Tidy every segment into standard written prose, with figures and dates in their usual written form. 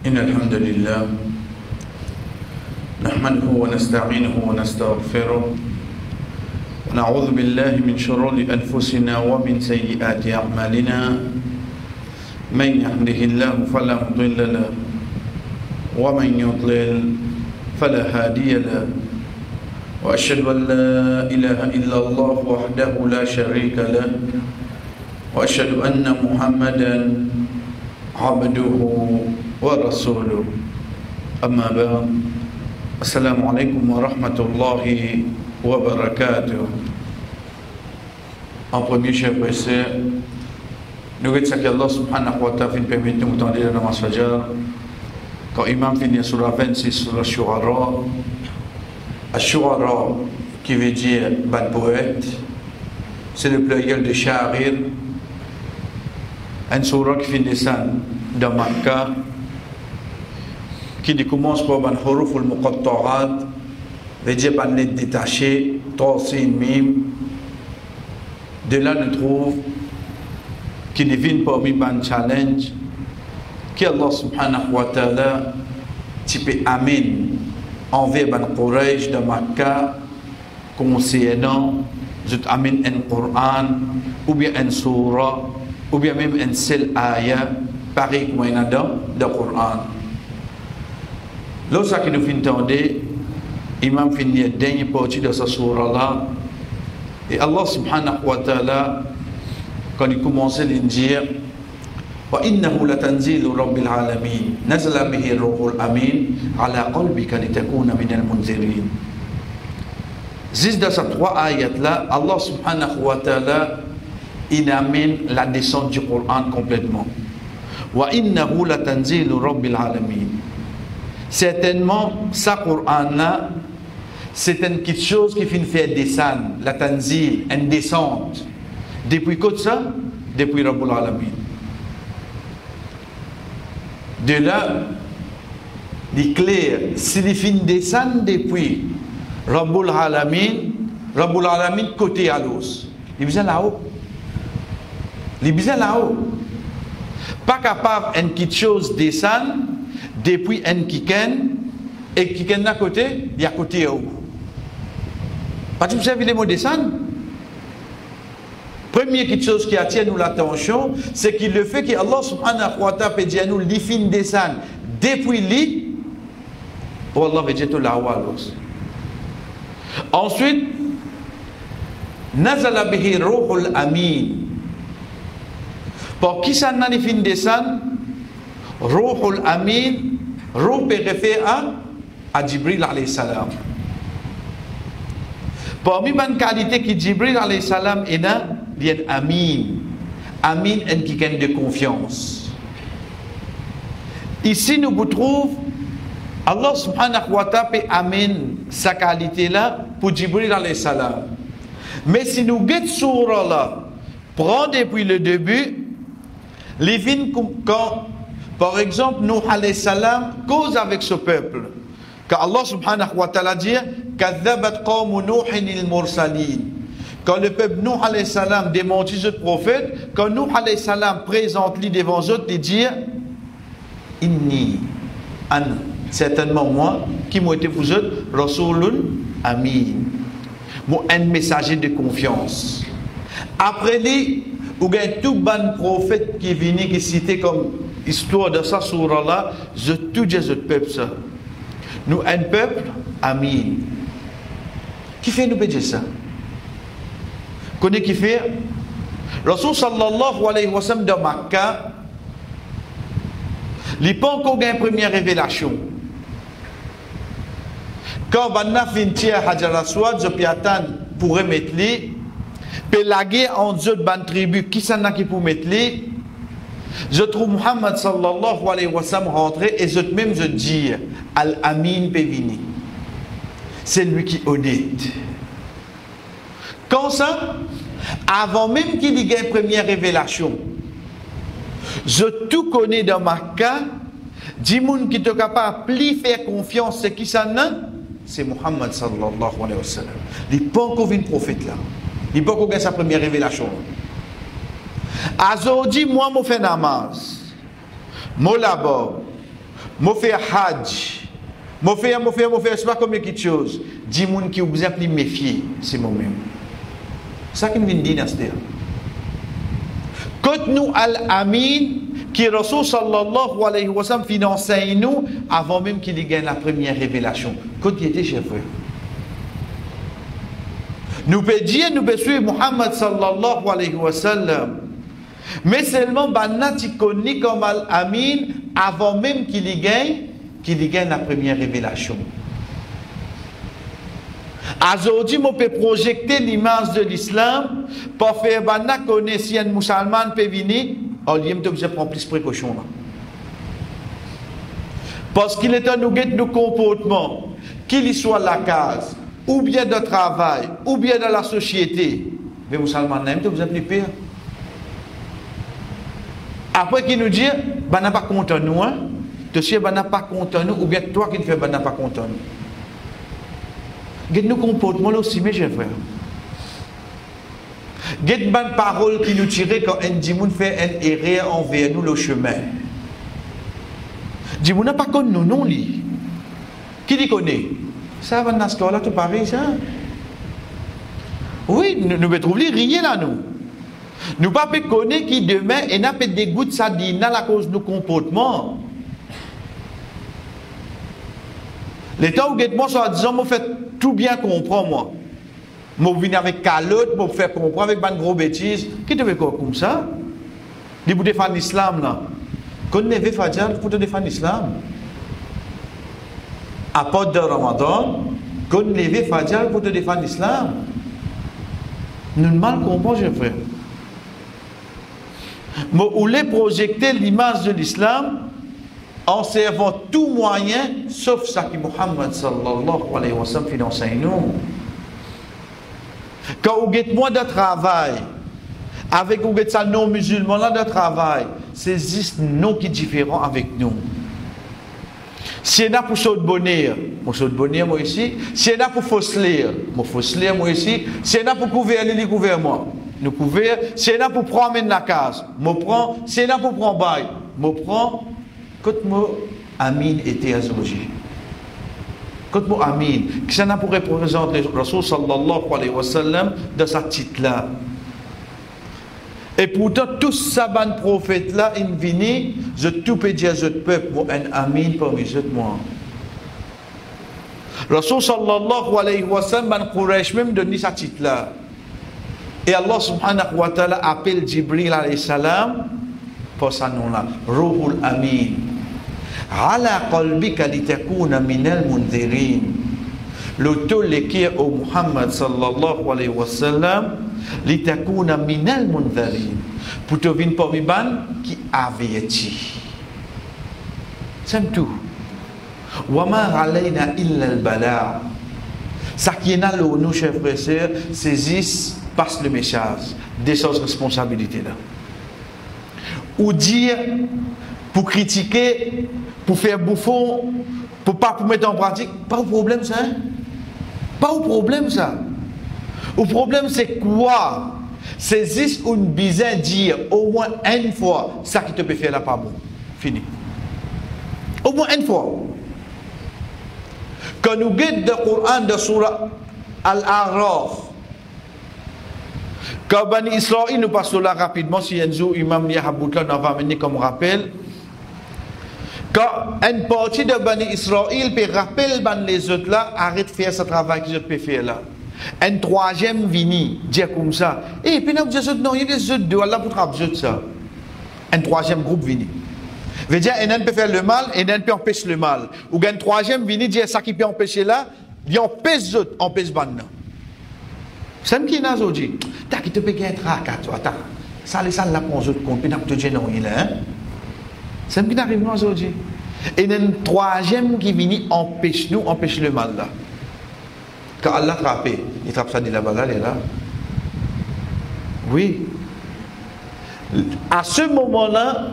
إن الحمد لله نحمده ونستعينه ونستغفره ونعوذ بالله من شرور أنفسنا ومن سيئات أعمالنا من يهده الله فلا مضل له ومن يضلل فلا هادي له وأشهد أن لا إله إلا الله وحده لا شريك له وأشهد أن محمدا عبده ورسوله أما بعد السلام عليكم ورحمة الله وبركاته. En premier, chers frères et sœurs, nous remercions Allah subhanahu wa ta'ala de permettre nous d'entendre la namaz fajr. Quand Imam finit sur la 26 sur la Shu'ara, Ash-Shu'ara qui veut dire ban poète, c'est le pluriel de Sha'ir, un surah qui finit dans Makkah, qui commence par ban huruf al-muqatta'at, veut dire ban lettre détachée, tasin, mim. De là, nous trouvons qui devine parmi ban challenge, qui Allah subhanahu wa ta'ala, type amin, envers ban Quraysh de Makkah, concernant, je t'amène un Coran, ou bien un surah, ou bien même un seul ayah, pareil comme un dans le Coran. Lorsque nous entendons, Imam finit la dernière partie de ce surah-là, et Allah subhanahu wa ta'ala, quand il commençait à dire, وإنه لتنزيل رب العالمين نزل به الروح الأمين على قلبك لتكون من المنذرين. Juste dans ces trois ayats-là, Allah subhanahu wa ta'ala, il amène la descente du Coran complètement. وإنه لتنزيل رب العالمين. Certainement, ce Coran-là, c'est une petite chose qui fait faire descendre, la tanzil, une descente. Depuis quoi ça? Depuis Rabbul Alamin. De là, il est clair, s'il fait descendre depuis Rabbul Alamin côté à l'os. Il est bien là-haut. Il est bien là-haut. Pas capable une petite chose descendre depuis un kiken et kiken à côté, il y a côté à haut. Pas que vous savez les mots descendre. Première chose qui attire nous l'attention, c'est qu'il le fait qu'Allah subhanahu wa ta'ala peut dire nous li fin descendre depuis lui pour Allah veut dire tout là-haut. Ensuite, nazala bihi ruhul amin. Pour qui ça n'a li fin descendre? Ruhul amin, ruh peut référer à Jibril alayhi salam. Parmi les qualités qui Jibril alayhi salam est là, il y a Amin. Amin est quelqu'un de confiance. Ici, nous trouvons Allah subhanahu wa ta'ala amène sa qualité là pour Jibril alayhi salam. Mais si nous guettons sur là, prends depuis le début, les vignes quand, par exemple, Nuh alayhi salam cause avec ce peuple. Quand Allah subhanahu wa ta'ala dit Kadhabat qawmu Nuhin al-mursalin. Quand le peuple Nuh alayhi salam démentit ce prophète, quand Nuh alayhi salam présente-lui devant eux, il dit Inni an, certainement moi, qui m'a été pour eux, Rasulun Amin. Moi, un messager de confiance. Après lui, il y a tout bon prophète qui est venu, qui cité comme histoire de ça surah-là, je tout dis ce peuple ça. Nous, un peuple, Amin. Qui fait nous dire ça? Connais qui fait? Rasul sallallahu alayhi wa sallam de Makkah, il n'y a pas encore une première révélation. Quand Banna finit à Hajar Aswad, je peux attendre pour remettre les, puis laguer en deux ban tribus, qui s'en a qui pour mettre les, je trouve Muhammad sallallahu alayhi wa sallam rentrer et je même je dis Al-Amin Pévini. C'est lui qui audite. Quand ça, avant même qu'il y ait une première révélation, je tout connais dans Makkah, dis moun qui te capable de faire confiance, c'est qui ça non? C'est Muhammad sallallahu alayhi wa sallam. Il n'est pas encore un prophète là. Il n'est pas encore sa première révélation. Aujourd'hui, moi, je fais namaz. Moi, d'abord, Moi faire hajj. Moi faire, c'est pas comme quelque chose. Dis moun qui ont besoin de méfier, c'est moi-même. C'est ça qui me vient dire dans ce terme. Quand nous al-amin, qui Rasul sallallahu alayhi wa sallam finance nous avant même qu'il gagne la première révélation. Quand il était chef. Nous pouvons dire, nous pouvons suivre Muhammad sallallahu alayhi wa sallam. Mais seulement, tu connais comme al-amin avant même qu'il gagne la première révélation. Aujourd'hui, on peut projeter l'image de l'islam pour faire connaître si un musulman peut venir, au lieu de prendre plus de précautions. Parce qu'il est un nous comportement, qu'il soit la case, ou bien de travail, ou bien dans la société. Mais les musulmans n'aiment pas, vous êtes plus pire. Après qu'il nous dit, ben n'a pas content nous, hein? Tu sais, ben n'a pas content nous, ou bien toi qui te fais, ben n'a pas content nous. Gade nous comportement là aussi, mes chers frères. Gade bonne parole qui nous tire quand un dimoun fait un erreur envers nous le chemin. Dimoun n'a pas connu nous, non, lui. Qui dit connaît? Ça va dans ce cas-là, tout pareil, ça. Oui, nous devons trouver rien là, nous. Nous ne pouvons pas connaître qui demain, et n'a pas de dégoût de ça dit, à cause de nos comportements. Les temps où moi, soit disant, moi, fait tout bien comprendre, moi. Moi, je viens avec calotte, moi, faire comprendre avec une grosse bêtise. Qui te fait quoi comme ça? Dis pour défendre l'islam, là. Quand on est Fadjal, pour te défendre l'islam. À part de Ramadan, quand on est Fadjal, pour te défendre l'islam. Nous ne mal comprenons, je frère. Mais où les projeter l'image de l'islam en servant tout moyen, sauf ça que Muhammad sallallahu alayhi wa sallam finance nous. Quand vous êtes moins de travail, avec vous êtes ça non musulmans là de travail, c'est juste nous qui différents avec nous. Si on a pour saut de bonheur, moi ici. Si on a pour fausseler, moi ici. Si on a pour couvrir, moi. Nous couvrir. Si on a pour prendre la case, moi prends. Si on a pour prendre bail, moi prends. Quand moi, Amin était à Zoji. Quand moi, Amin, qui s'en a pour représenter Rasul sallallahu alayhi wa sallam de sa titre-là. Et pourtant, tous ces ban prophètes-là, ils viennent, je tout peux dire, je peuple, moi, un Amin parmi eux, moi. Rasul sallallahu alayhi wa sallam, ban Quraysh même donné sa titre-là. Et Allah subhanahu wa ta'ala appelle Jibril alayhi salam pour sa nom-là, Ruhul Amin. Ala qalbika litakuna minal mundhirin. L'auto l'équipe au Muhammad sallallahu alayhi wa sallam, litakuna minal mundhirin. Pour te venir parmi ban qui avertit. C'est tout. Wama alayna illa al-bala. Ça qui est là, nous, chers frères et sœurs, saisissent, passe le message, des choses responsabilités là. Ou dire, pour critiquer, pour faire bouffon, pour pas pour mettre en pratique, pas au problème ça. Hein? Pas au problème ça. Au problème c'est quoi? C'est juste une bizarre dire au moins une fois ça qui te peut faire là pas bon. Fini. Au moins une fois. Quand nous guidons le Coran de Surah Al-A'raf, quand Bani Israël, nous passons là rapidement, si Enzo, Imam Yahaboutla nous va amener comme rappel, quand une partie de Bani Israël peut rappeler les autres là, arrête de faire ce travail qu'ils peuvent faire là. Un troisième vini, dit comme ça, et puis nous disons non, il y a des autres deux, Allah pour travailler ça. Un troisième groupe vini. Veut dire, un peut faire le mal, et un peut empêcher le mal. Ou un troisième vini, dit ça qui peut empêcher là, il empêche les autres, empêche ban. C'est ce qui est aujourd'hui. T'as qui te peut gagner tracat, attends. Ça les salles là pour les autres comptes, puis tu te non il hein. C'est ce qui arrive aujourd'hui. Et un troisième qui vient empêche nous, empêche le mal là. Quand Allah trappe, il trappe ça de là-bas là, il est là. Oui. À ce moment-là,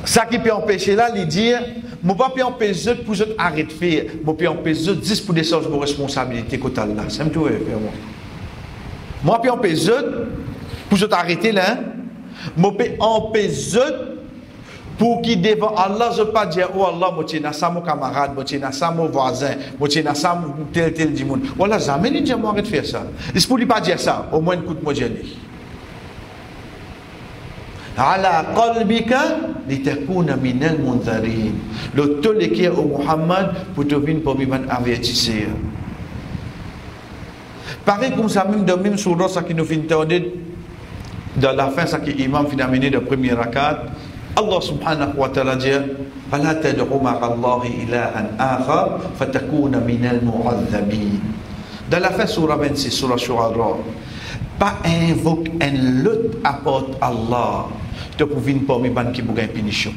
ça qui peut empêcher là, il dit, je ne peux pas empêcher les autres pour arrêter de faire, je peux empêcher les autres 10 pour des sortes de responsabilités côté Allah. C'est tout, moi, je peux empêcher les autres pour arrêter là. Je peux empêcher les autres pour qui devant Allah, je ne pas dire, oh Allah, moi, je suis mon camarade, moi, je suis mon voisin, moi, je suis tel du monde. Voilà, jamais il dit, moi, arrête de faire ça. Il ne peut pas dire ça, au moins, écoute-moi, je dis. Ala qalbika litakuna minal munzarin. Le tole qui est au Muhammad pour te venir pour m'y avertir. Pareil comme ça, même dans même surah, ça qui nous fait entendre dans la fin, ça qui imam fait amener de premier rakat. Allah subhanahu wa ta'ala dit فَلَا تَدْعُ مَعَ اللَّهِ إِلَهًا آخَرَ فَتَكُونَ مِنَ الْمُعَذَّبِينَ. Dans la fin, surah 26, surah Shu'ara, pas invoque un autre apporte Allah te pour venir parmi les gens qui ont une punition.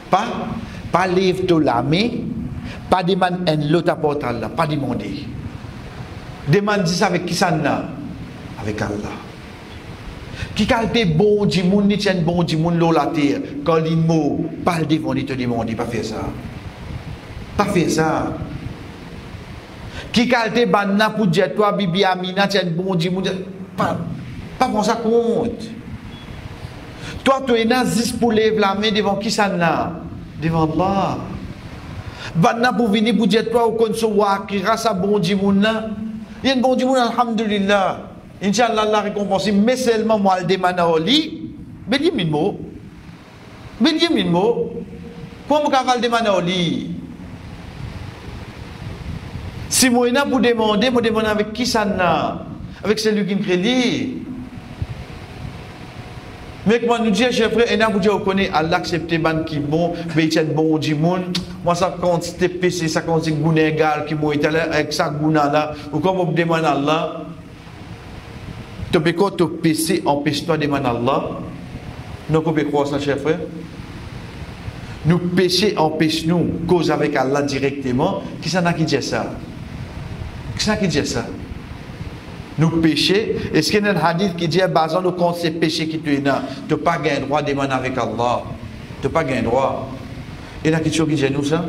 Pas lève de la main, pas demander un autre apporte Allah, pas demander. Demande ça avec qui ça n'a? Avec Allah. Qui qualité bon du monde, ni tient bon du monde l'eau la terre, quand les mots parlent devant, il te demande, pas faire ça. Pas faire ça. Qui qualité banna pour dire toi, Bibi Amina, tient bon du monde, pas prendre ça compte. Toi, tu es nazis pour lever la main devant qui ça n'a? Devant Allah. Banna pour venir pour dire toi, ou qu'on se voit, qui grâce à bon du monde, il y a un bon du monde, alhamdulillah. Inch'Allah, Allah récompense, mais seulement moi, le demande à lui, mais dis mille mots. Mais dis mille mots. Comment vous avez le demande à lui? Si moi, pour demander, je demande avec qui ça n'a? Avec celui qui me crédit. Mais comment nous dire, chef frère, et là, vous dites, vous connaissez Allah accepte ban qui bon, mais il tient bon du monde. Moi, ça compte, c'était péché, ça compte, c'est gouné égal, qui m'a été avec ça, gouna là. Ou comme vous demandez à Allah, tu peux quoi te péché, empêche-toi de demander à Allah. Nous, on peut croire ça, chef frère. Nous péché, empêche-nous, cause avec Allah directement. Qui s'en a qui dit ça? Qui s'en a qui dit ça? Nous péchés, est-ce qu'il y a un hadith qui dit, basant nous compte ces péchés qui tu es là, tu n'as pas gagné droit de demander avec Allah. Tu n'as pas gagné droit. Il y a quelque chose qui dit nous ça?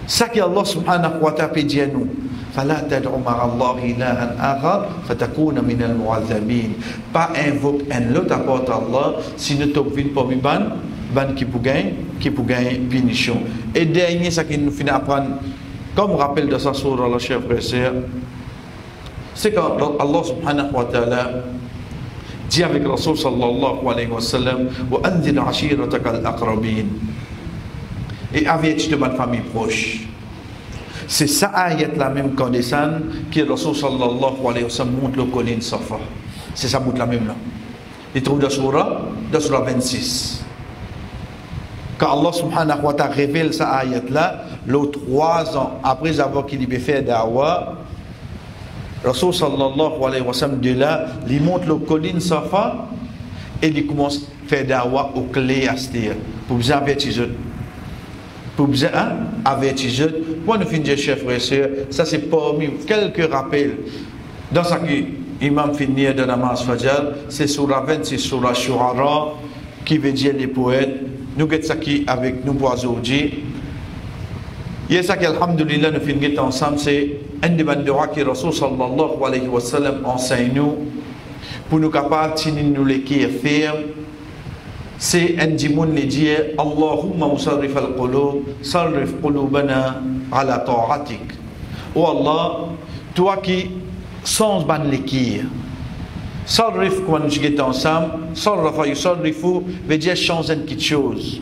Ça que Allah subhanahu wa ta'ala dit à nous. فَلَا تَدْعُ مَعَ اللَّهِ إِلَهًا آخَرَ فَتَكُونَ مِنَ الْمُعَذَّبِينَ. Pas invoque un autre apporte Allah, sinon tu viens pour lui ban qui pour gagner punition. Et dernier, ça qui nous finit apprendre, comme rappel de sa sourate, la chère frère, c'est quand Allah subhanahu wa ta'ala dit avec Rasul sallallahu alayhi wa sallam, وَأَنذِرْ عَشِيرَتَكَ الْأَقْرَبِينَ. Et avertis de ma famille proche. C'est ça ayat la même qu'on descend qui Rasul sallallahu alayhi wa sallam montre le colline Safa. C'est ça montre la même là. Il trouve dans surah 26. Quand Allah subhanahu wa ta'ala révèle ça ayat là, les 3 ans après avoir qu'il y fait dawa, Rasul sallallahu alayhi wa sallam de là, il montre le colline Safa et il commence à faire dawa au clé à Stir pour vous avertir. Pour vous avertir. Pour nous finir, chers frères et sœurs, ça c'est parmi quelques rappels. Dans ce qui imam finit de namaz Fajr, c'est surah 26, surah Shu'ara, qui veut dire les poètes. Nous avons ça qui avec nous pour aujourd'hui. Et ça qui, alhamdulillah, nous finissons ensemble, c'est un des bandera qui Rasul sallallahu alayhi wa sallam enseigne nous pour nous capables de nous les faire. C'est un dimoun qui dit Allahumma musarrif al-qulub, sarrif qulubana ala ta'atik. Oh Allah, toi qui sans ban l'équire, sarrif quand nous sommes ensemble, sarrafa yusarrifu, veut dire changer quelque chose.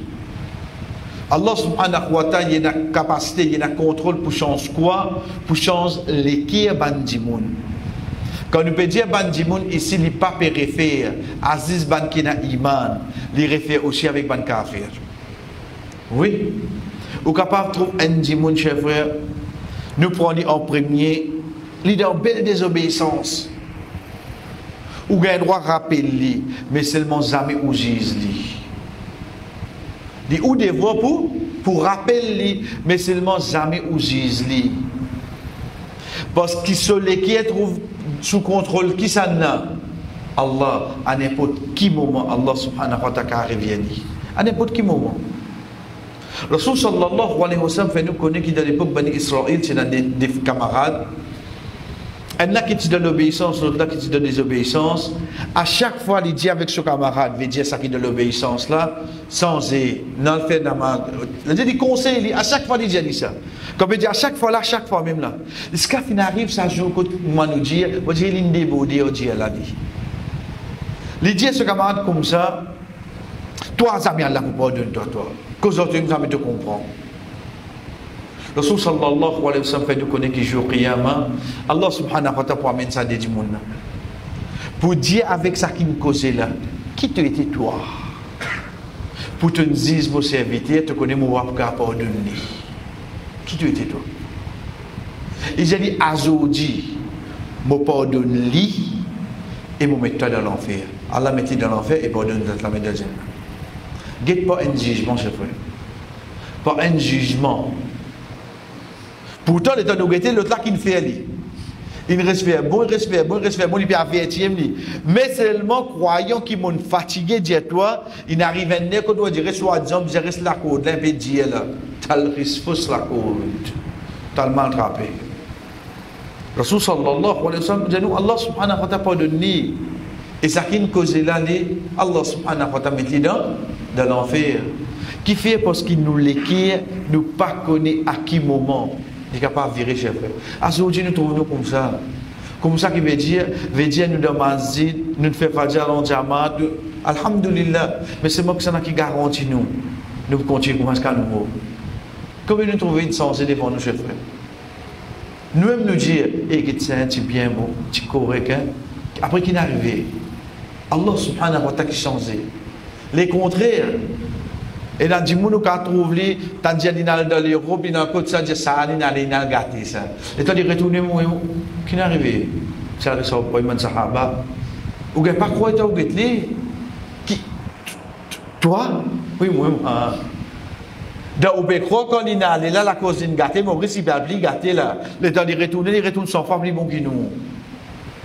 Allah subhanahu wa ta'ala, il a la capacité, il a le contrôle pour changer quoi? Pour changer l'équire ban dimoun. Quand nous peut dire ban dimoun ici, il n'est pas réfère Aziz ban qui n'a iman, il réfère aussi avec ban kafir. Oui. Ou capable de trouver un dimoun, chers frères, nous prenons en premier, il est en belle désobéissance. Ou gagne droit rappeler, mais seulement jamais ou gise li. Dit ou devoir pour rappeler, mais seulement jamais ou gise li. Parce que celui qui est trouve sous contrôle, qui ça n'a? Allah, à n'importe qui moment, Allah subhanahu wa ta'ala revient. À n'importe qui moment. Rasul sallallahu alayhi wa sallam fait nous connaître qu'il dans l'époque Bani Israël, c'est dans des camarades. Il y en a qui te donnent l'obéissance, l'autre là qui te donne désobéissance. À chaque fois, il dit avec son camarade, il dit ça qui donne l'obéissance là, sans non le fait il dit des conseils, à chaque fois il dit ça. Comme il dit à chaque fois là, chaque fois même là. Ce qui arrive, ça joue quand moi nous dire, on dit il est débordé, on dit la vie. Il dit à ce camarade comme ça, toi, ça vient là pour pardonner toi. Cause autres, nous avons te comprendre. Rasul sallallahu alayhi wa sallam fait de connaître qu'il joue au qiyamah. Allah subhanahu wa ta'ala pour amener ça des gens. Pour dire avec ça qui nous causait là, qui te était toi? Pour te dire, vos serviteurs, te connais mon wap ka pardonner. Qui te était toi? Il a dit, Azodi, me pardonne lui et me mette toi dans l'enfer. Allah mette dans l'enfer et pardonne dans la main de Jannah. Guette pas un jugement, chef frère. Pas un jugement. Pourtant, l'état de guetter, l'autre là qui ne fait lui. Il respecte, bon, il peut avertir lui. Mais seulement, croyant qu'ils m'ont fatigué, dis-toi, il n'arrive à ne qu'on doit dire, soit disant, je reste la côte, là, il peut dire là, t'as le risque, fausse la côte, t'as le mal attrapé. Rasul sallallahu alayhi wa sallam dit, nous, Allah subhanahu wa ta'ala pardonne. Et ça qui nous cause là, Allah subhanahu wa ta'ala met dans l'enfer. Qui fait parce qu'il nous l'équire, nous pas connaît à qui moment. Il est capable de virer, chef frère. Aujourd'hui, nous trouvons comme ça. Comme ça qui veut dire nous dans masjid, nous faisons fajr en jamaat. Alhamdulillah. Mais c'est moi qui garantit nous. Nous continuons comme ça nouveau. Comment nous trouvons une sens devant nous, chef frère? Nous-mêmes nous dire, c'est bien bon, c'est correct. Hein? Après qu'il est arrivé, Allah subhanahu wa ta'ala qui change. Les contraires. Et là, du monde qui a trouvé, t'as dit dans l'Europe, il y a un côté ça, ça, il y a gâté ça. Et t'as dit retourner, qui n'est arrivé? Ça a réussi à prendre un sahaba. Ou bien pas quoi, t'as oublié? Qui? Toi? Oui, moi. Dans le croire quand il est allé là, la cause d'une gâté, Maurice, il va appeler gâté là. Le temps de retourner, il retourne sans femme, il est bon qui nous.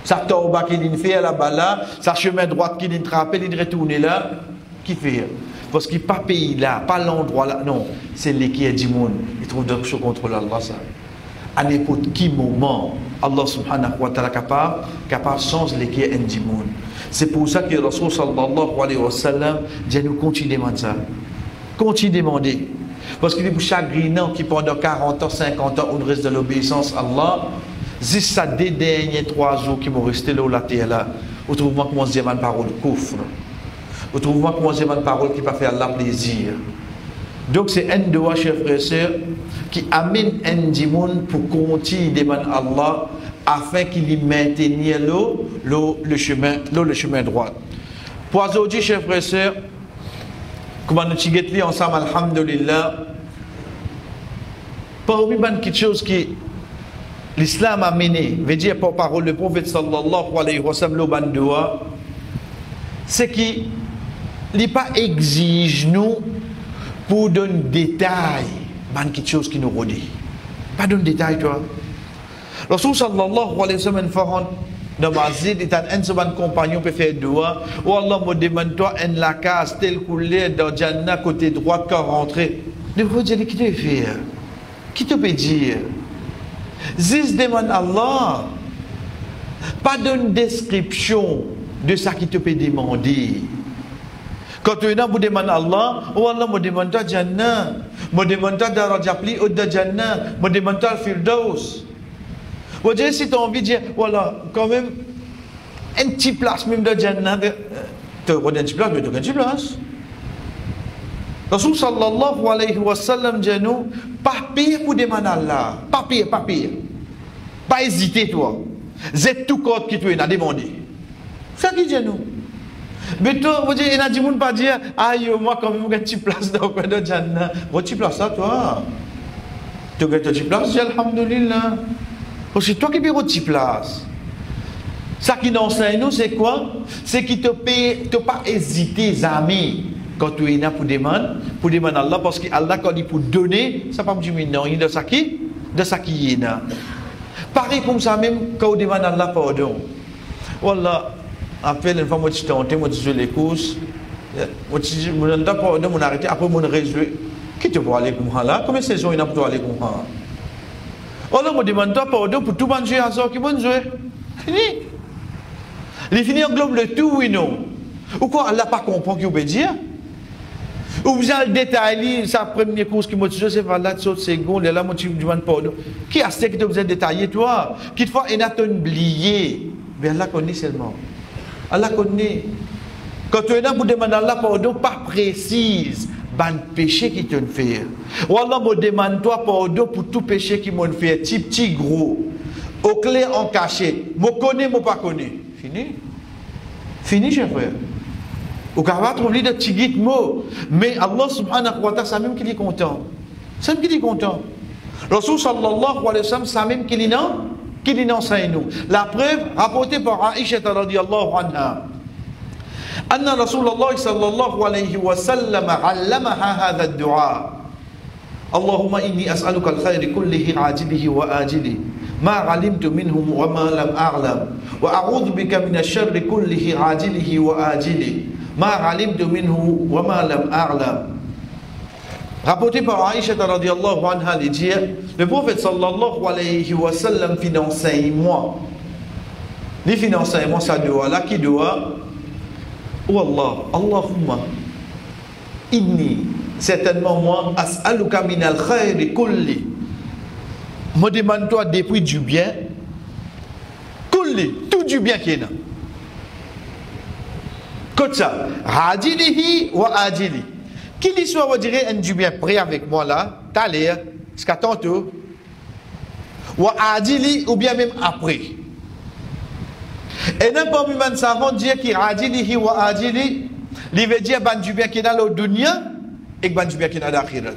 Ça tombe qui est fait là-bas là, sa chemin droit qui est trappé, il retourne là. Qui fait? Parce qu'il n'y a pas pays là, pas l'endroit là. Non, c'est l'équipe qui est du monde. Il trouve donc sous contrôle Allah. Ça. À n'importe quel moment, Allah subhanahu wa ta'ala capable de changer l'équipe qui est du monde. C'est pour ça que Rasul sallallahu alayhi wa sallam dit nous continuer à demander ça. Continuer à demander. Parce qu'il est pour chaque grinant qui pendant 40 ans, 50 ans, on reste de l'obéissance à Allah. Juste ça, des derniers 3 jours qui m'ont resté là, la terre là. Autrement, comment se dit ma parole couvre. Autrement, comment c'est une parole qui va faire Allah plaisir. Donc, c'est un doigt, chers frères et sœurs, qui amène un dimon pour continuer de demander Allah afin qu'il y maintienne le chemin droit. Pour aujourd'hui, chers frères et sœurs, comment nous tigretons ensemble, alhamdulillah, parmi quelque chose qui l'islam a mené, veut dire par parole le prophète sallallahu alayhi wa sallam, le ban doigt, c'est qui il pas exige nous pour donner des détails dans quelque chose qui nous redit. Pas donner des détails, toi. Rasul sallallahu alayhi wa sallam dans masjid, il a un compagnon peut faire doigt. Oh Allah me demande toi en la case tel coulé dans Jannah côté droit quand rentrer. Le prophète dit qui te fait? Qui te peut dire? Zis demande Allah. Pas d'une description de ça qui te peut demander. Quand tu es là, vous demandez à Allah, oh Allah, me demande toi Jannah, me demande toi Darajapli ou de Jannah, me demande toi Firdaus. Vous dites, si tu as envie de dire, voilà, quand même, un petit place même de Jannah, tu as un petit place, mais tu as un petit place. Rasul sallallahu alayhi wa sallam dit nous, pas pire pour demander à Allah, pas pire. Pas hésiter toi. C'est tout code qui tu es à demander. C'est ça qui dit nous. Mais toi, vous dites, il y a des gens qui pas dire, aïe, moi, quand même, j'ai une petite place dans le coin de Jannah. Votre petite place, ça, toi. Tu as une petite place, alhamdulillah. C'est toi qui as une petite place. Ça qui nous enseigne, nous, c'est quoi? C'est qu'il ne t'a pas hésité, amis, quand tu es là pour demander à Allah, parce qu'Allah, quand il pour donner, ça ne va pas me dire, non, il y a de ça qui est là. Pareil comme ça, même quand on demande à Allah pardon. Voilà. Après, une fois, moi, je tentais, moi, je les courses. Moi, je me donne pardon, mon arrêté. Après, mon résout. Qui te voit aller comme ça là? Combien de saisons il y a pour aller comme ça? Alors, me demande-toi pardon pour tout le monde jouer à ça qui vont jouer. Fini. Les finis englobe le tout, oui, non. Ou quoi, Allah pas comprend qu'il veut dire. Ou vous avez le détail, sa première course qui m'a dit, c'est valable, c'est seconde, et là, moi, tu me demandes pardon. Qui a ce que tu as détaillé, toi? Qui te fait un oublié? Mais Allah connaît seulement. Allah connaît. Quand tu es là pour demander à Allah pardon, pas précise, ban péché qui te fait. Ou Allah me demande toi pardon pour tout péché qui m'a fait, petit, gros, au clair, en caché. Me connais, me pas connais. Fini. Fini, cher frère. Ou quand on va trouver des petits mots, mais Allah subhanahu wa ta'ala, c'est même qu'il est content. C'est même qu'il est content. Rasul sallallahu alayhi wa sallam, c'est même qu'il est enseigne nous. La preuve, rapportée par Aïcha radiyallahu anha. أن رسول الله صلى الله عليه وسلم علمها هذا الدعاء اللهم إني أسألك الخير كله عاجله وآجله ما علمت منه وما لم أعلم وأعوذ بك من الشر كله عاجله وآجله ما علمت منه وما لم أعلم. Rapporté par Aïcha radiyallahu anha, il dit, le prophète sallallahu alayhi wa sallam enseigne-moi. Il enseigne-moi sa doua, là qui doit Wallah, Allahumma inni, certainement moi, as'aluka min al-khayri kulli. Me demande-toi depuis du bien, kulli, tout du bien qu'il y a. Comme ça, ajilihi wa ajili. Qu'il y soit, on dirait, un du bien prêt avec moi là, t'as l'air, jusqu'à tantôt, wa ajili, ou bien même après. Et n'importe où man savant dire qu'il ajilihi wa ajili, il veut dire ban du bien qui est dans le dunya et ban du bien qui est dans l'akhirat.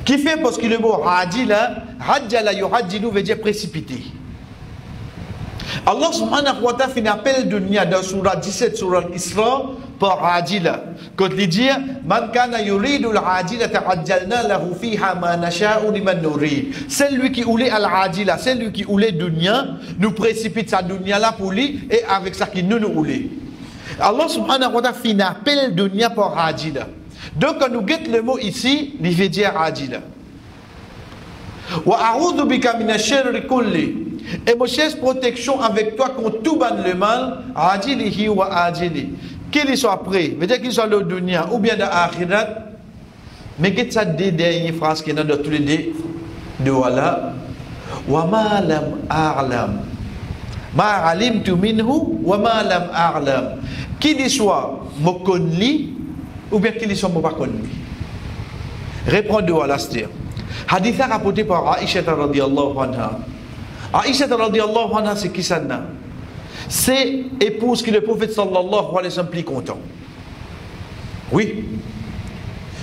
Qui fait parce que le mot ajila, hajjala yuhajjilu veut dire précipité. Allah subhanahu wa ta'ala fait un appel dunya dans surah 17 surah Isra par ajila. Quand il dit man kana yuridu al-ajila ta'ajjalna lahu fiha ma nasha'u liman nurid. C'est lui qui voulait al-ajila, c'est lui qui voulait dunya, nous précipite sa dunya là pour lui et avec ça qui nous voulait. Allah subhanahu wa ta'ala fait un appel dunya par ajila. Donc quand nous guettons le mot ici, il veut dire ajila. Wa a'udhu bika min ash-sharri kulli. Et moi cherche protection avec toi contre tout ban le mal, ajilihi wa ajili. Qu'il soit prêt, veut dire qu'il soit le dunya ou bien dans l'akhirat. Mais qu'est-ce que des dernières phrases qui sont dans tous les deux de voilà. Wa ma lam a'lam. Ma alimtu minhu wa ma lam a'lam. Qu'il soit mo connais ou bien qu'il soit mo pas connais. Réponds de voilà c'est. Hadith rapporté par Aïcha radhiyallahu anha. Aïcha radhiyallahu anha, c'est qui ça? C'est épouse que le prophète sallallahu alayhi wa sallam plus content. Oui.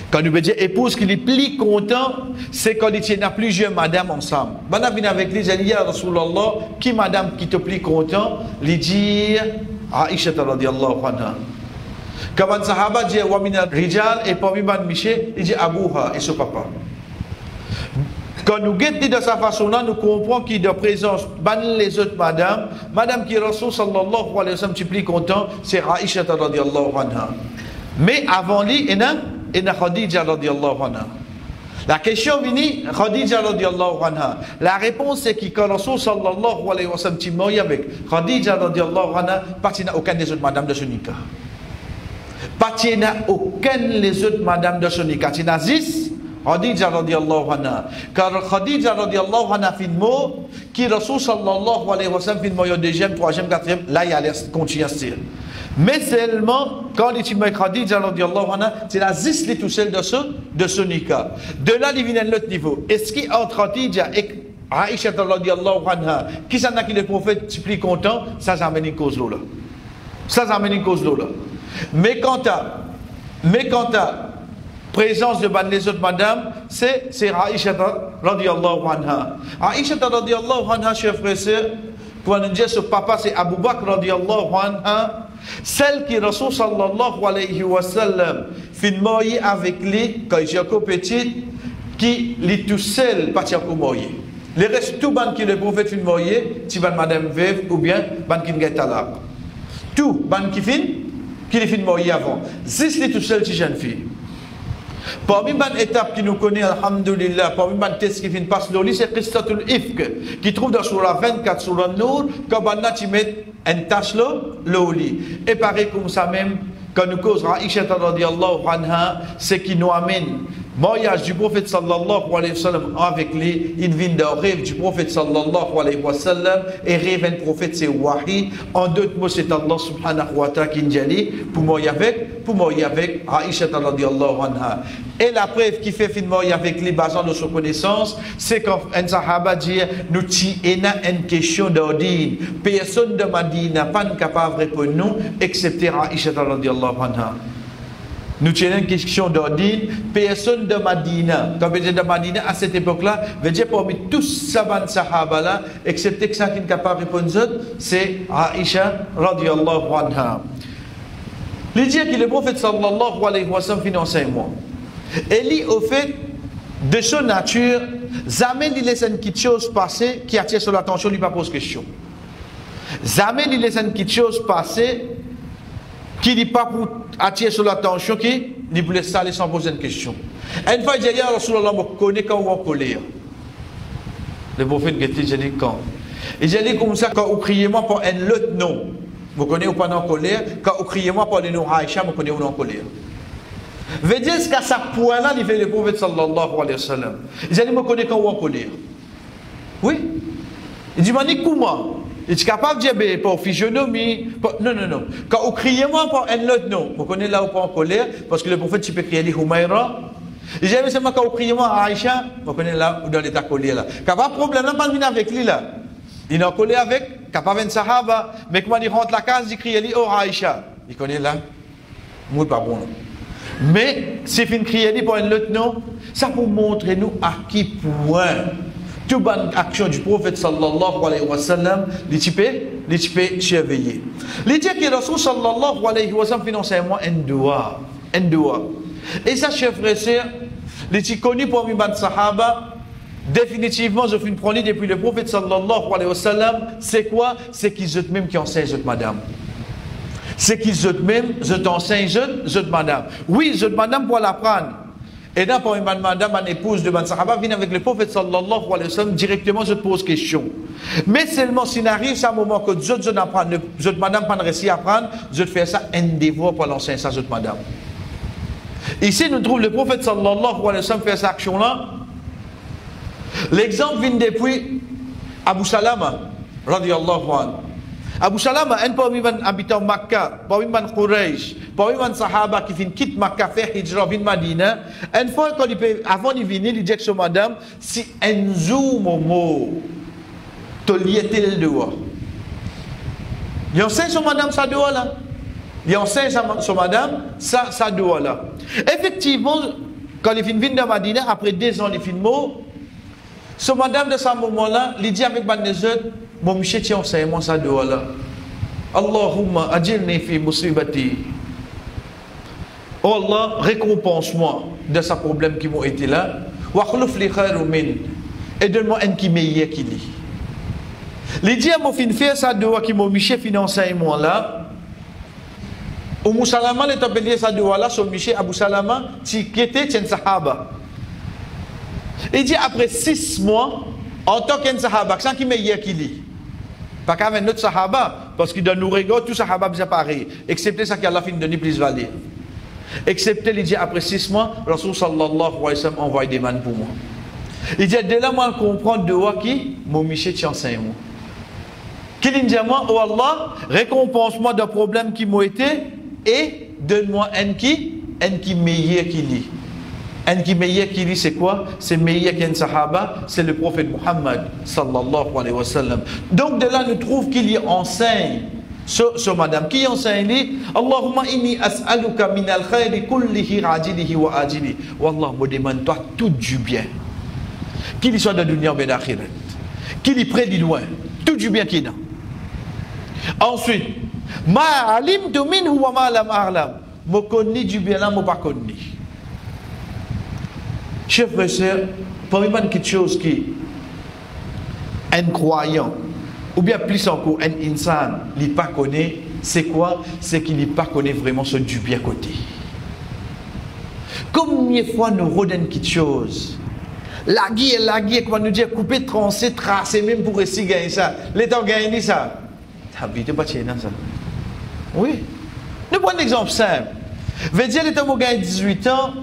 Quand nous veut dire épouse qui est plus content, c'est quand il y a plusieurs madames ensemble. Madame vient avec lui, il dit à Rasulallah, qui madame qui te plus content? Il dit Aïcha radhiyallahu anha. Quand un sahaba dit wa min al-rijal et parmi man Miché, il dit Abouha et son papa. Quand nous guettons de sa façon-là, nous comprenons qu'il y a de présence les autres madames. Madame qui est Rasul sallallahu alayhi wa sallam, tu es plus content, c'est Aïcha radhiyallahu anha. Mais avant lui, il y a Khadija radhiyallahu anha. La question vient, Khadija radhiyallahu anha. La réponse c'est que quand Rasul sallallahu alayhi wa sallam, tu es marié avec Khadija radhiyallahu anha, pas qu'il n'y a aucune des autres madames de ce nikah. Pas qu'il n'y a aucune des autres madames de ce nikah. Tu n'as 10. Khadija radhiyallahu anha. Car Khadija radhiyallahu anha fait le mot qui Rasul sallallahu alayhi wa sallam fait le mot au deuxième, troisième, quatrième, là il y a l'air continue à se dire. Mais seulement quand il dit Khadija radhiyallahu anha, c'est la zis tout seul de ce nikah. De là il vient à l'autre niveau. Est-ce qu'entre Khadija et Aïcha radhiyallahu anha, qui s'en a qui le prophète plus content, ça amène une cause là. Ça amène une cause là. Mais quant à présence de les autres madames, c'est Aïcha radhiyallahu anha. Aïcha radhiyallahu anha, chers frères et sœurs, pour nous dire ce papa, c'est Abu Bakr radhiyallahu anha, celle qui Rasul sallallahu alayhi wa sallam fit marier avec lui quand il était petit, qui est tout seul parti à marier. Le reste, tout ban qui le prophète fit marier, si ban madame veuve ou bien ban qui n'est pas là. Tout ban qui fit marier avant. C'est tout seul, si jeune fille. Parmi les étapes qui nous connaît, alhamdulillah, parmi les tests qui viennent passer dans c'est Qissatul Ifk, qui trouve dans Surah 24, Surah Nour, quand tu mets une tâche là, au lit. Et pareil comme ça même, quand nous cause Aïcha radiyallahu anha, c'est qui nous amène mariage du prophète sallallahu alayhi wa sallam avec lui, il vient d'un rêve du prophète sallallahu alayhi wa sallam, et rêve un prophète c'est wahi. En d'autres mots, c'est Allah subhanahu wa ta'ala qui nous dit pour marier avec Aïcha radiyallahu anha. Et la preuve qui fait fin marier avec lui, basant de sa connaissance, c'est quand un sahaba dit nous avons une question d'ordine. Personne de Madina n'est pas capable de répondre nous, excepté Aïcha radiyallahu anha. Nous avons une question d'ordine. Personne de Madina, quand on dit de Madina à cette époque-là, veut dire parmi tous ces sahaba là, excepté que ça qui est capable de répondre, c'est Aïcha radiyallahu anha. Il dit que le prophète sallallahu alayhi wa sallam fait enseignement. Et lui, au fait, de son nature, jamais il laisse une petite chose passer qui attire son attention, lui pas pose question. Jamais il laisse une petite chose passer qui n'est pas pour attirer son attention, qui n'est pour laisser aller sans poser une question. Une fois, il dit, Rasulallah, je connais quand on est en colère. Le prophète dit, je dis quand. Et je dis comme ça, quand vous criez moi pour un autre nom, vous connaissez ou pas en colère, quand vous criez moi pour le nom Aïcha, vous connaissez ou en colère. Veut dire qu'à ce point-là, il fait le prophète sallallahu alayhi wa sallam. Il dit, je connais quand on est en colère. Oui. Il dit, comment? Il est capable de dire, pour physionomie. Non. Quand vous criez moi pour un autre nom, vous connaissez là où pas en colère, parce que le prophète, tu peux crier les Humayra. Il dit, c'est moi quand vous criez moi à Aïcha, vous connaissez là où dans l'état colère là. Quand pas de problème, là, pas venir avec lui là. Il est en colère avec, capable un sahaba, mais quand il rentre la case, il crie lui, oh Aïcha. Il connaît là. Moi, pas bon. Mais, si il crier pour un autre nom, ça pour montrer nous à qui point. Toute bonne action du prophète sallallahu alayhi wa sallam, les types surveiller. Les dire que le Rasul sallallahu alayhi wa sallam financièrement un doigt. Et ça, chers frères et sœurs, les types connus pour les sahaba, définitivement, je finis prendre depuis le prophète sallallahu alayhi wa sallam, c'est quoi? C'est qu'ils êtes même qui enseignent madame. C'est qu'ils êtes même, je t'enseigne, je madame. Oui, je madame pour l'apprendre. Et là, pour une madame, une épouse de Ban Sahaba, vient avec le prophète sallallahu alayhi wa sallam, directement, je te pose question. Mais seulement s'il arrive, c'est un moment que je n'apprends, je madame pas réussi à apprendre, je te fais ça, un devoir pour l'enseigner ça, je madame. Ici, nous trouvons le prophète sallallahu alayhi wa sallam faire cette action-là. L'exemple vient depuis Abu Salama, radiyallahu anhu. Abu Salama, un parmi les habitants de Makkah, parmi les Quraysh, parmi les Sahaba qui viennent quitter Makkah, faire Hijra, viennent Madina, une fois avant de venir, il dit que madame, si un zoom au mot, tu lié le doigt. Il enseigne sur madame ça doigt là. Il enseigne sur madame ça doigt là. Effectivement, quand il vient de Madina, après 2 ans, il finit mot, sur madame de ce moment-là, il dit avec Banezet, mon monsieur tient enseignement ça doigt là. Allahumma ajirni fi musibati. Oh Allah, récompense-moi de ce problème qui m'a été là. Wa khlouf li khairu min. Et donne-moi un qui meilleur qui lit. Les dieux m'ont fait faire ça doigt qui m'a monsieur financièrement là. Umm Salama les appelé ça doigt là sur monsieur Abu Salama qui était un sahaba. Il dit après 6 mois en tant qu'un sahaba, c'est qui meilleur qui lit. Pas qu'avec notre sahaba, parce qu'il donne nous regarde, tout sahaba bien pareil, excepté ça qu'Allah fin de donner plus valeur. Excepté, il dit après 6 mois, Rasul sallallahu alayhi wa sallam envoie des mains pour moi. Il dit, dès là, moi, je comprends de quoi qui, mon Michel t'enseigne moi. Qu'il dit, moi, oh Allah, récompense-moi d'un problème qui m'a été, et donne-moi un qui meilleur qui lit. Un qui meilleur qui lit, c'est quoi? C'est meilleur qu'un sahaba, c'est le prophète Muhammad sallallahu alayhi wa sallam. Donc de là, nous trouvons qu'il y enseigne sur madame. Qui enseigne lui? Allahumma inni as'aluka min al-khayri kullihi ajilihi wa ajili. Wallah, me demande toi tout du bien. Qu'il y soit de dunya ou d'akhirat. Qu'il y près du loin. Tout du bien qu'il y a. Ensuite, ma alimtu minhu wa ma lam a'lam. Me connais du bien là, me pas connais. Chers frères et sœurs, parmi quelque chose qui un croyant, ou bien plus encore un insan, il pas connaît, c'est quoi? C'est qu'il n'est pas connaît vraiment ce du bien côté. Combien de fois nous redonnons quelque chose? La guerre, comment nous dire, couper, trancher, tracer, même pour essayer de gagner ça. L'État gagne ça. T'as vu, t'es pas chez ça. Oui. Nous prenons un exemple simple. Veut dire, l'État va gagner 18 ans.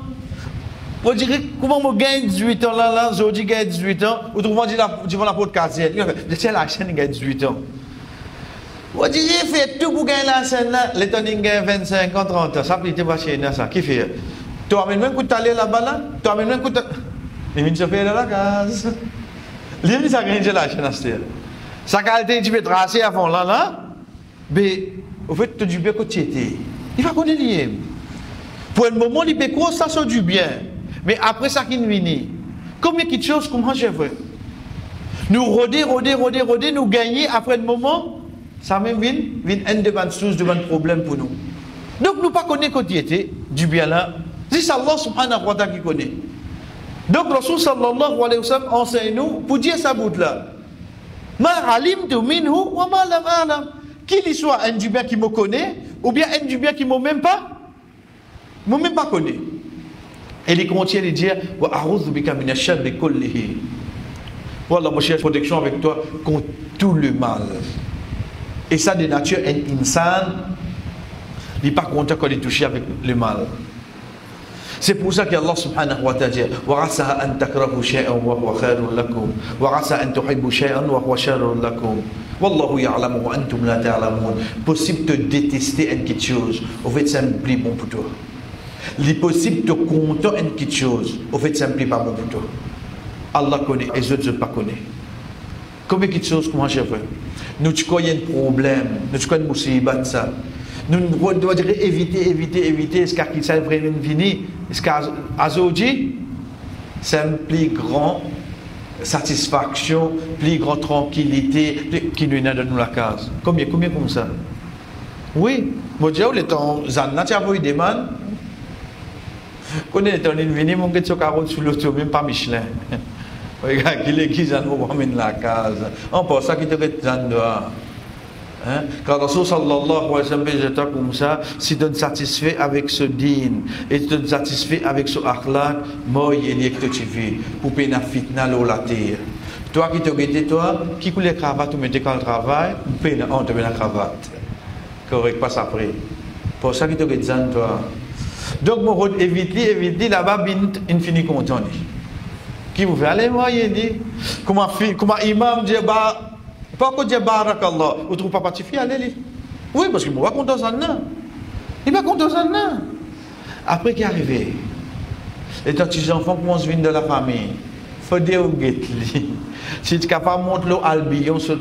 Vous direz, comment on gagne 18 ans là, aujourd'hui gagne 18 ans, ou tout le monde dit la porte quartier. C'est la chaîne qui gagne 18 ans. Vous direz, fait tout pour gagner la chaîne là, l'État gagne 25 ans, 30 ans. Ça, t'es pas chez ça. Qui fait? Tu amènes même coup de aller là-bas là? Tu amènes même coup de. Il vient se faire dans la case. Il vient ça gagne la chaîne à ce terre. Sa qualité, tu peux tracer à fond là, mais au fait, tu as du bien côté. Il va connaître lié. Pour le moment, il peut croire ça sur du bien. Mais après ça, qui nous vient. Combien de choses comment j'ai fait? Nous roder, nous gagner, après le moment, ça même vient une de source de problème pour nous. Donc, nous ne connaissons pas côté du bien là. C'est Allah subhanahu wa ta'ala qui connaît. Donc, Rasul sallallahu alayhi wa sallam enseigne nous pour dire ça bout là. Ma alimtu minhu wa ma lam a'lam. Qu'il soit un du bien qui me connaît, ou bien un du bien qui ne m'a même pas connu. Et il continue de dire wa a'udhu bika min ash-sharri kullihi. Voilà, moi, je cherche protection avec toi contre tout le mal. Et ça, de nature, un insan, il n'est pas content quand il est touché avec le mal. C'est pour ça qu'Allah subhanahu wa ta'ala dit وَعَسَىٰ أَن تَكْرَهُ شَيْئًا وَهُوَ خَيْرٌ لَكُمْ وَعَسَىٰ أَن تُحِبُّ شَيْئًا وَهُوَ شَرٌ لَكُمْ وَاللَّهُ يَعْلَمُ وَأَنْتُمْ لَا تَعْلَمُونَ. Possible de détester quelque chose, au fait, ça ne plaît bon pour toi. Il est possible de content quelque chose, au fait, ça ne plaît pas bon pour toi. Allah connaît, et les autres ne pas connaissent. Combien de choses, comment je fais? Nous, tu connais un problème, nous, tu connais un musibat, ça. Nous devons dire éviter, est-ce qu'il s'est vraiment fini? Est-ce qu'aujourd'hui, c'est une plus grande satisfaction, plus grande tranquillité qui nous donne la case? Combien comme ça? Oui, moi je dis, les temps, Zanna, tu as vu des man? Quand on est venu, mon gars, tu as sur l'auto, même pas Michelin. Regarde, qui Zanna va amener la case. On pense ça qui te fait Zanna. Car Rasul sallallahu alayhi wa sallam comme ça, si tu es satisfait avec ce din et tu es satisfait avec ce akhlaq, moi il y a que tu vis pour payer la fitna la terre. Toi qui te guettes, toi qui coule les cravates, tu mets quand le travail, on te met la cravate. Correct, passe après. Pour ça qui te guettes, toi. Donc, moi, évite là-bas, il finit content. Qui vous fait aller, moi, il dit, comment imam dit, bah, pas qu'on dit barakallah, ou trouve pas parti aller. Oui, parce qu'il m'a content ça non. Il m'a content ça non. Après qui est arrivé, les petits enfants commencent à venir de la famille. Faut dire au guet si tu es capable de monter l'albion sur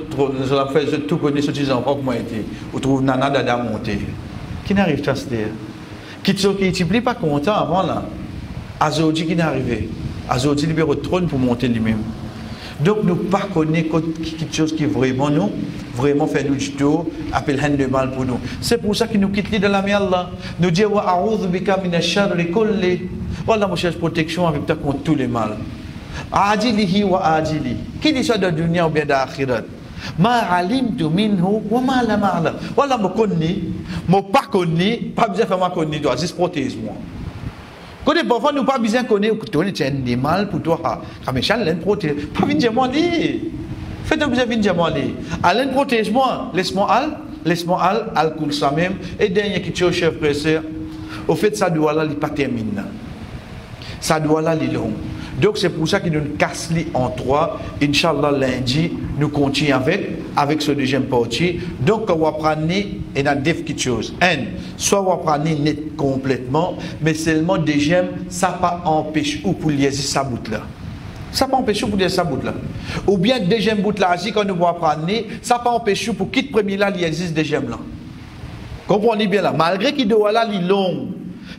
la fait tout connaître ces petits enfants comment été, ou trouve nana dada monter. Qui n'arrive pas à se dire. Qui ne pas content avant là. Azodi qui n'est arrivé. Azodi libère le trône pour monter lui-même. Donc, nous ne connaissons pas quelque chose qui vraiment fait nous du tout, appelle de mal pour nous. C'est pour ça qu'il nous quitte de la main Allah. Nous dit wa a'udhu bika min ash-sharri kulli. Voilà, moi cherche protection avec toi contre tous les mal. Ajilihi wa ajili. Qui dit ça de dunya ou bien d'akhirat? Ma alimtu minhu wa ma lam a'lam. Voilà, moi connais, moi pas connais, pas besoin de faire moi connais toi, juste protège-moi. Quand parfois nous pas besoin de connaître que tu es un animal pour toi, comme Charles l'en protège. Pas venir moi dire. Faites-moi besoin de venir moi dire. Alain protège-moi, laisse-moi al cool ça même. Et dernier qui tue chef presseur. Au fait ça doit là il pas termine. Ça doit là il long. Donc c'est pour ça qu'il nous casse en trois. Inch'Allah lundi nous continuons avec ce deuxième partie. Donc on va prendre et on a deux petites choses. Soit on va prendre net complètement, mais seulement deuxième, ça pas empêche ou pour lier sa bout là. Ça pas empêcher pour lier sa bout là. Ou bien deuxième bout là, quand nous va prendre, ça pas empêcher pour quitter premier là, il existe deuxième là. Comprenez bien là. Malgré qu'il doit là, il long,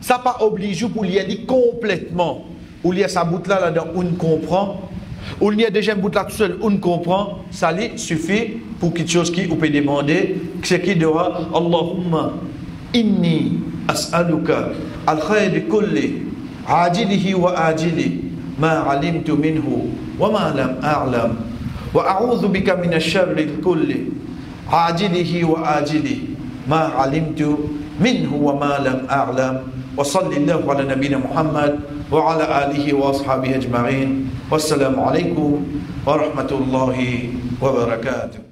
ça pas obligé pour lier complètement. Ou il y a sa bout là, là on comprend. Ou il y a déjà une bout là tout seul, on comprend. Ça lui suffit pour quelque chose qui on peut demander. C'est qui doit Allahumma inni as'aluka al-khayr kulli ajilihi wa ajili ma alimtu minhu wa ma lam a'lam wa a'udhu bika min ash-sharri kulli ajilihi wa ajili ما علمت منه وما لم أعلم وصلى الله على نبينا محمد وعلى آله وأصحابه أجمعين والسلام عليكم ورحمة الله وبركاته.